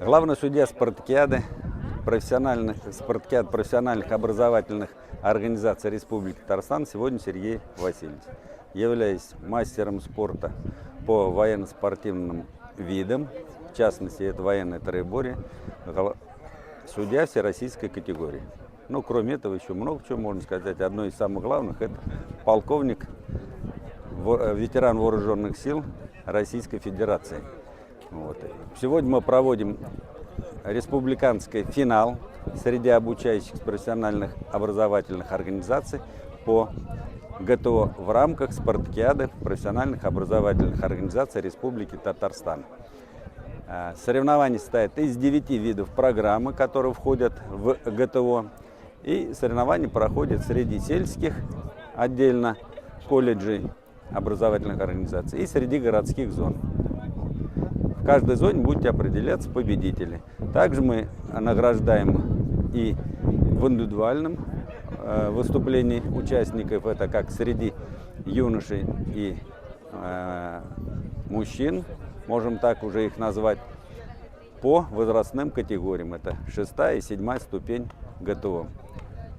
Главный судья спартакиады профессиональных образовательных организаций Республики Татарстан сегодня Сергей Васильевич. Являюсь мастером спорта по военно-спортивным видам, в частности, это военное троеборье, судья всероссийской категории. Ну, кроме этого, еще много чего можно сказать. Одно из самых главных – это полковник, ветеран вооруженных сил Российской Федерации. Вот. Сегодня мы проводим республиканский финал среди обучающихся профессиональных образовательных организаций по ГТО в рамках спартакиады профессиональных образовательных организаций Республики Татарстан. Соревнования состоят из 9 видов программы, которые входят в ГТО. И соревнования проходят среди сельских отдельно колледжей образовательных организаций и среди городских зон. В каждой зоне будут определяться победители. Также мы награждаем и в индивидуальном выступлении участников, это как среди юношей и мужчин, можем так уже их назвать, по возрастным категориям. Это 6-я и 7-я ступень ГТО.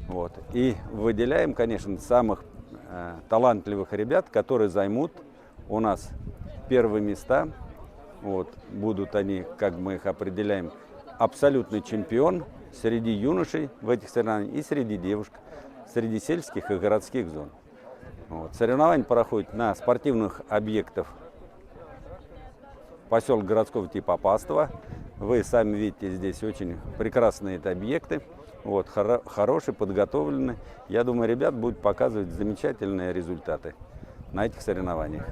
Вот. И выделяем, конечно, самых талантливых ребят, которые займут у нас первые места. Вот. Будут они, как мы их определяем, абсолютный чемпион среди юношей в этих соревнованиях и среди девушек, среди сельских и городских зон. Вот. Соревнования проходят на спортивных объектах поселка городского типа Апастово. Вы сами видите, здесь очень прекрасные это объекты. Вот, хорошие, подготовленные. Я думаю, ребят будут показывать замечательные результаты на этих соревнованиях.